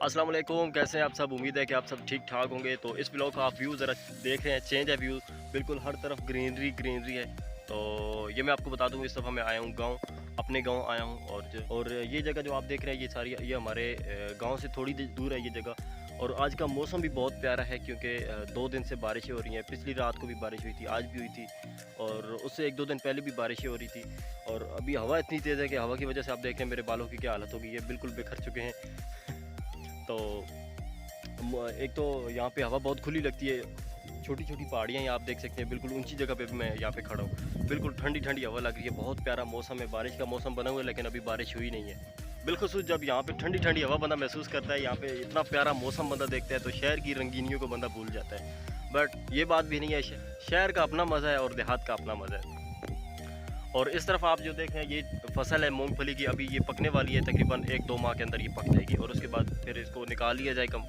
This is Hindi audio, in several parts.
अस्सलाम वालेकुम, कैसे हैं आप सब। उम्मीद है कि आप सब ठीक ठाक होंगे। तो इस ब्लॉग का आप व्यू ज़रा देख रहे हैं, चेंज है व्यू, बिल्कुल हर तरफ ग्रीनरी ग्रीनरी है। तो ये मैं आपको बता दूँ, इस दफ़ा मैं आया हूँ गांव, अपने गांव आया हूँ। और ये जगह जो आप देख रहे हैं, ये सारी ये हमारे गांव से थोड़ी दूर है ये जगह। और आज का मौसम भी बहुत प्यारा है क्योंकि 2 दिन से बारिशें हो रही हैं। पिछली रात को भी बारिश हुई थी, आज भी हुई थी, और उससे 1-2 दिन पहले भी बारिशें हो रही थी। और अभी हवा इतनी तेज़ है कि हवा की वजह से आप देख रहे हैं मेरे बालों की क्या हालत होगी, ये बिल्कुल बिखर चुके हैं। तो एक तो यहाँ पे हवा बहुत खुली लगती है, छोटी छोटी पहाड़ियाँ यहाँ आप देख सकते हैं। बिल्कुल ऊंची जगह पे भी मैं यहाँ पे खड़ा हूँ, बिल्कुल ठंडी ठंडी हवा लग रही है। बहुत प्यारा मौसम है, बारिश का मौसम बना हुआ है, लेकिन अभी बारिश हुई नहीं है। बिल्खुसूस जब यहाँ पे ठंडी ठंडी हवा बंदा महसूस करता है, यहाँ पे इतना प्यारा मौसम बंदा देखता है, तो शहर की रंगीनियों को बंदा भूल जाता है। बट ये बात भी नहीं है, शहर का अपना मज़ा है और देहात का अपना मज़ा है। और इस तरफ आप जो देख रहे हैं, ये फसल है मूंगफली की, अभी ये पकने वाली है। तकरीबन 1-2 माह के अंदर ये पक जाएगी और उसके बाद फिर इसको निकाल लिया जाएगा।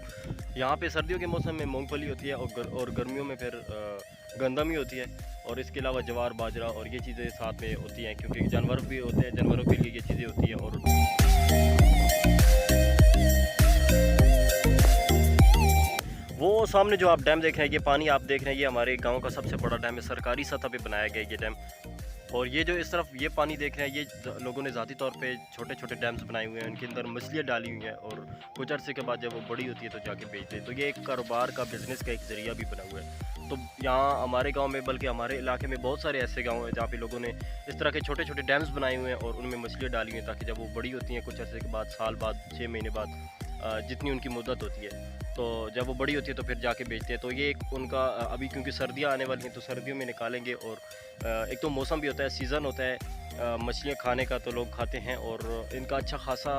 यहाँ पे सर्दियों के मौसम में मूंगफली होती है और गर्मियों में फिर गंदम ही होती है। और इसके अलावा जवार, बाजरा और ये चीज़ें साथ में होती हैं, क्योंकि जानवर भी होते हैं, जानवरों के लिए ये चीज़ें होती हैं। और वो सामने जो आप डैम देख रहे हैं, ये पानी आप देख रहे हैं, ये हमारे गांव का सबसे बड़ा डैम है। सरकारी सतह पे बनाया गया ये डैम। और ये जो इस तरफ ये पानी देख रहे हैं, ये लोगों ने ज़ाती तौर पे छोटे छोटे डैम्स बनाए हुए हैं, उनके अंदर मछलियाँ डाली हुई हैं। और कुछ अर्से के बाद जब वो बड़ी होती है तो जाके बेचते हैं। तो ये एक कारोबार का, बिज़नेस का एक ज़रिया भी बना हुआ है। तो यहाँ हमारे गांव में, बल्कि हमारे इलाके में बहुत सारे ऐसे गांव हैं जहाँ पे लोगों ने इस तरह के छोटे छोटे डैम्स बनाए हुए हैं और उनमें मछलियाँ डाली हुई हैं, ताकि जब वो बड़ी होती हैं कुछ अर्से के बाद, साल बाद, 6 महीने बाद, जितनी उनकी मुद्दत होती है, तो जब वो बड़ी होती है तो फिर जाके बेचते हैं। तो ये एक उनका अभी क्योंकि सर्दियाँ आने वाली हैं तो सर्दियों में निकालेंगे। और एक तो मौसम भी होता है, सीज़न होता है मछलियाँ खाने का, तो लोग खाते हैं और इनका अच्छा खासा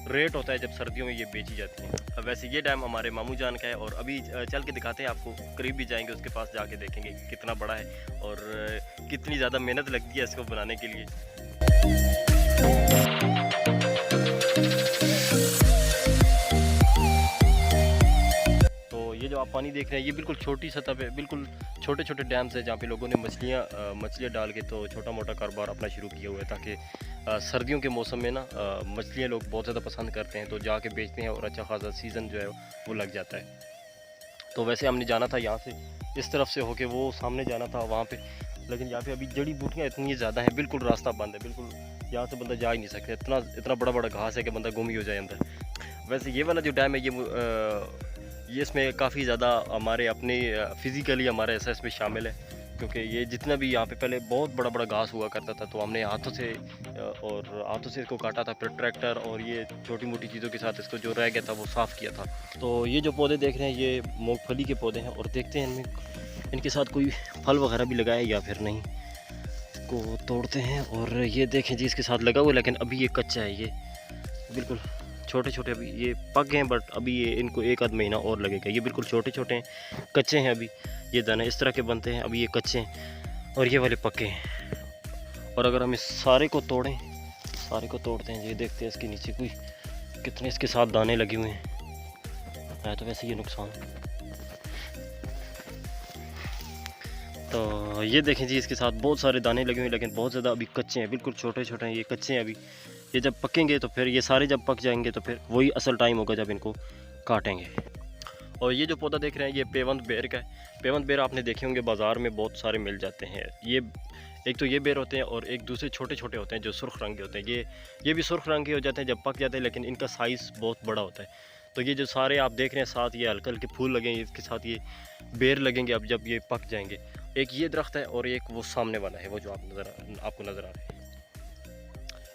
रेट होता है जब सर्दियों में ये बेची जाती हैं। वैसे ये डैम हमारे मामू जान का है और अभी चल के दिखाते हैं आपको, करीब भी जाएंगे, उसके पास जाके देखेंगे कितना बड़ा है और कितनी ज़्यादा मेहनत लगती है इसको बनाने के लिए। तो ये जो आप पानी देख रहे हैं, ये बिल्कुल छोटी सतह पे, बिल्कुल छोटे छोटे डैम्स हैं जहाँ पे लोगों ने मछलियाँ डाल के तो छोटा मोटा कारोबार अपना शुरू किया हुआ है, ताकि सर्दियों के मौसम में ना मछलियाँ लोग बहुत ज़्यादा पसंद करते हैं, तो जाके बेचते हैं और अच्छा खासा सीज़न जो है वो लग जाता है। तो वैसे हमने जाना था यहाँ से, इस तरफ से होके वो सामने जाना था वहाँ पे, लेकिन यहाँ पे अभी जड़ी बूटियाँ इतनी ज़्यादा हैं, बिल्कुल रास्ता बंद है, बिल्कुल यहाँ से बंदा जा ही नहीं सकता। इतना इतना बड़ा बड़ा घास है कि बंदा गुम ही हो जाए अंदर। वैसे ये वाला जो डैम है, ये इसमें काफ़ी ज़्यादा हमारे अपने फिज़िकली हमारा ऐसा इसमें शामिल है, क्योंकि ये जितना भी यहाँ पे पहले बहुत बड़ा बड़ा घास हुआ करता था, तो हमने हाथों से इसको काटा था, फिर ट्रैक्टर और ये छोटी मोटी चीज़ों के साथ इसको जो रह गया था वो साफ़ किया था। तो ये जो पौधे देख रहे हैं, ये मूंगफली के पौधे हैं और देखते हैं इनके साथ कोई फल वगैरह भी लगाया या फिर नहीं। इसको तोड़ते हैं और ये देखें जी, इसके साथ लगा हुआ है, लेकिन अभी ये कच्चा है, ये बिल्कुल छोटे छोटे, अभी ये पक गए हैं, बट अभी ये इनको 1-आध महीना और लगेगा। ये बिल्कुल छोटे छोटे हैं, कच्चे हैं अभी। ये दाने इस तरह के बनते हैं, अभी ये कच्चे हैं और ये वाले पके हैं। और अगर हम इस सारे को तोड़ें, सारे को तोड़ते हैं, ये देखते हैं इसके नीचे कोई कितने इसके साथ दाने लगे हुए हैं। है तो वैसे ये नुकसान। तो ये देखें जी, इसके साथ बहुत सारे दाने लगे हुए हैं, लेकिन बहुत ज़्यादा अभी कच्चे हैं, बिल्कुल छोटे छोटे हैं, ये कच्चे हैं अभी। ये जब पकेंगे तो फिर ये सारे जब पक जाएंगे तो फिर वही असल टाइम होगा जब इनको काटेंगे। और ये जो पौधा देख रहे हैं, ये पेवंत बेर का है। पेवंत बेर आपने देखे होंगे, बाज़ार में बहुत सारे मिल जाते हैं। ये एक तो ये बेर होते हैं और एक दूसरे छोटे छोटे होते हैं जो सुर्ख रंग के होते हैं। ये भी सुर्ख रंग के हो जाते हैं जब पक जाते हैं, लेकिन इनका साइज़ बहुत बड़ा होता है। तो ये जो सारे आप देख रहे हैं, साथ ये हल्के हल्के फूल लगेंगे, इसके साथ ये बेर लगेंगे अब जब ये पक जाएंगे। एक ये दरख्त है और एक वो सामने वाला है, वो जो आपको नज़र आ रहा है।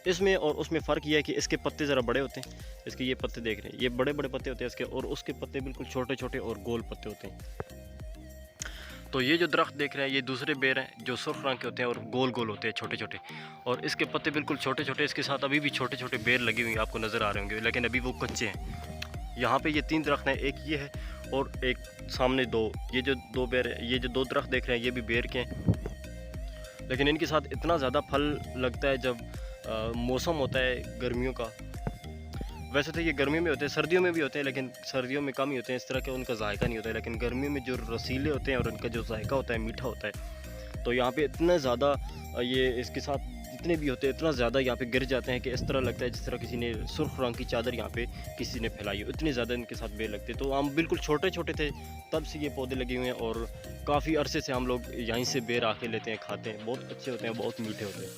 इसमें और उसमें फ़र्क ये है कि इसके पत्ते ज़रा बड़े होते हैं। इसके ये पत्ते देख रहे हैं, ये बड़े बड़े पत्ते होते हैं इसके, और उसके पत्ते बिल्कुल छोटे छोटे और गोल पत्ते होते हैं। तो ये जो दरख्त देख रहे हैं, ये दूसरे बेर हैं जो सुर्ख रंग के होते हैं और गोल गोल होते हैं, छोटे छोटे, और इसके पत्ते बिल्कुल छोटे छोटे। इसके साथ अभी भी छोटे छोटे बेर लगी हुई आपको नज़र आ रहे होंगे, लेकिन अभी वो कच्चे हैं। यहाँ पे ये 3 दरख्त हैं, एक ये है और एक सामने 2। ये जो 2 बेर, ये जो 2 दरख्त देख रहे हैं, ये भी बेर के हैं, लेकिन इनके साथ इतना ज़्यादा फल लगता है जब मौसम होता है गर्मियों का। वैसे तो ये गर्मियों में होते हैं, सर्दियों में भी होते हैं, लेकिन सर्दियों में कम ही होते हैं, इस तरह का उनका जायका नहीं होता है। लेकिन गर्मियों में जो रसीले होते हैं और उनका जो जायका होता है, मीठा होता है। तो यहाँ पे इतना ज़्यादा ये इसके साथ जितने भी होते हैं इतना ज़्यादा यहाँ पे गिर जाते हैं कि इस तरह लगता है जिस तरह किसी ने सुर्ख रंग की चादर यहाँ पे किसी ने फैलाई हो, इतने ज़्यादा इनके साथ बेल लगते। तो हम बिल्कुल छोटे छोटे थे तब से ये पौधे लगे हुए हैं और काफ़ी अरसे से हम लोग यहीं से बेर आके लेते हैं, खाते हैं, बहुत अच्छे होते हैं, बहुत मीठे होते हैं।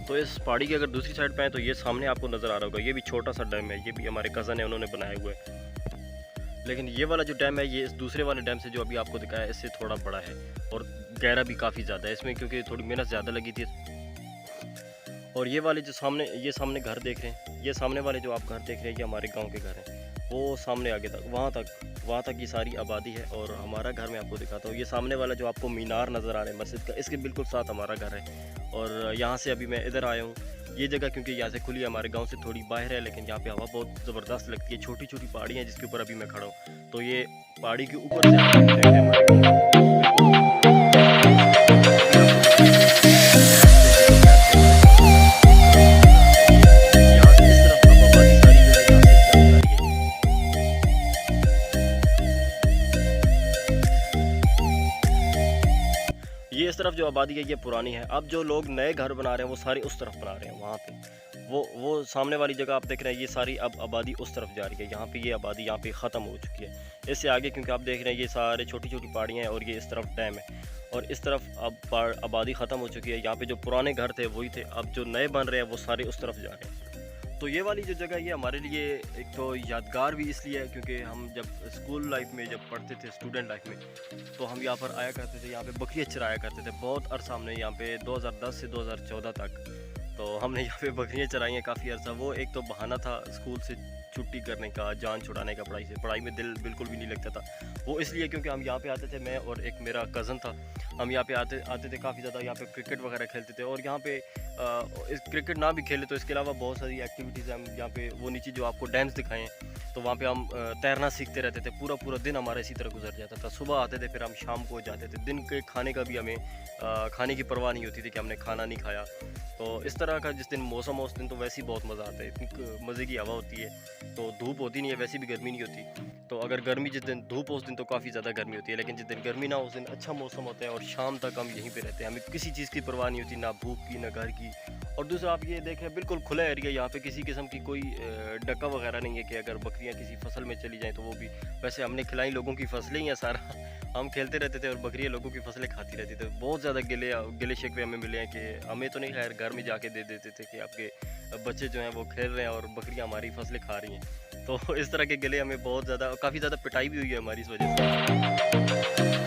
तो इस पहाड़ी की अगर दूसरी साइड पे आए तो ये सामने आपको नज़र आ रहा होगा, ये भी छोटा सा डैम है, ये भी हमारे कज़न है, उन्होंने बनाया हुआ है। लेकिन ये वाला जो डैम है ये इस दूसरे वाले डैम से जो अभी आपको दिखाया है इससे थोड़ा बड़ा है और गहरा भी काफ़ी ज़्यादा है इसमें, क्योंकि थोड़ी मेहनत ज़्यादा लगी थी। और ये वाले जो सामने, ये सामने घर देख रहे हैं, ये सामने वाले जो आप घर देख रहे हैं ये हमारे गांव के घर हैं। वो सामने आगे तक वहाँ तक ये सारी आबादी है। और हमारा घर मैं आपको दिखाता हूँ, ये सामने वाला जो आपको मीनार नज़र आ रहा है मस्जिद का, इसके बिल्कुल साथ हमारा घर है। और यहाँ से अभी मैं इधर आया हूँ, ये जगह क्योंकि यहाँ से खुली है, हमारे गांव से थोड़ी बाहर है, लेकिन यहाँ पे हवा बहुत ज़बरदस्त लगती है। छोटी छोटी पहाड़ियाँ हैं जिसके ऊपर अभी मैं खड़ा हूँ, तो ये पहाड़ी के ऊपर से आप देख रहे हैं हमारे गाँव। ये इस तरफ जो आबादी है ये पुरानी है, अब जो लोग नए घर बना रहे हैं वो सारे उस तरफ बना रहे हैं। वहाँ पे वो सामने वाली जगह आप देख रहे हैं, ये सारी अब आबादी उस तरफ जा रही है। यहाँ पे ये आबादी यहाँ पे ख़त्म हो चुकी है। इससे आगे क्योंकि आप देख रहे हैं ये सारे छोटी छोटी पहाड़ियाँ हैं और ये इस तरफ डैम है और इस तरफ अब आबादी ख़त्म हो चुकी है। यहाँ पे जो पुराने घर थे वही थे, अब जो नए बन रहे हैं वो सारे उस तरफ जा रहे हैं। तो ये वाली जो जगह है ये हमारे लिए एक तो यादगार भी इसलिए है क्योंकि हम जब स्कूल लाइफ में जब पढ़ते थे, स्टूडेंट लाइफ में, तो हम यहाँ पर आया करते थे, यहाँ पे बकरियाँ चराया करते थे। बहुत अरसा हमने यहाँ पे 2010 से 2014 तक तो हमने यहाँ पे बकरियाँ चराई हैं काफ़ी अर्सा। वो एक तो बहाना था स्कूल से छुट्टी करने का, जान छुड़ाने का पढ़ाई से। पढ़ाई में दिल बिल्कुल भी नहीं लगता था, वो इसलिए क्योंकि हम यहाँ पे आते थे, मैं और एक मेरा कज़न था, हम यहाँ पे आते थे काफ़ी ज़्यादा। यहाँ पे क्रिकेट वगैरह खेलते थे और यहाँ पे इस क्रिकेट ना भी खेले तो इसके अलावा बहुत सारी एक्टिविटीज़ हम यहाँ पे, वो नीचे जो आपको डैम्स दिखाए हैं, तो वहाँ पे हम तैरना सीखते रहते थे। पूरा पूरा दिन हमारा इसी तरह गुजर जाता था। सुबह आते थे, फिर हम शाम को जाते थे। दिन के खाने का भी हमें खाने की परवाह नहीं होती थी कि हमने खाना नहीं खाया। तो इस तरह का जिस दिन मौसम हो उस दिन तो वैसे ही बहुत मज़ा आता है, इतनी मज़े की हवा होती है, तो धूप होती नहीं है, वैसे भी गर्मी नहीं होती। तो अगर गर्मी जिस दिन धूप हो उस दिन तो काफ़ी ज़्यादा गर्मी होती है, लेकिन जिस दिन गर्मी ना हो उस दिन अच्छा मौसम होता है और शाम तक हम यहीं पे रहते हैं। हमें किसी चीज़ की परवाह नहीं होती, ना भूख की ना घर की। और दूसरा आप ये देखें बिल्कुल खुला एरिया, यहाँ पे किसी किस्म की कोई डका वगैरह नहीं है कि अगर बकरियाँ किसी फसल में चली जाएँ तो वो भी, वैसे हमने खिलाई लोगों की फसलें ही हैं सारा हम खेलते रहते थे और बकरियाँ लोगों की फसलें खाती रहती थी। बहुत ज़्यादा गिले शिकवे हमें मिले हैं कि हमें तो नहीं, खैर घर में जाके दे देते थे कि आपके बच्चे जो हैं वो खेल रहे हैं और बकरियाँ हमारी फसलें खा रही हैं। तो इस तरह के गिले हमें बहुत ज़्यादा, काफ़ी ज़्यादा पिटाई भी हुई है हमारी इस वजह से।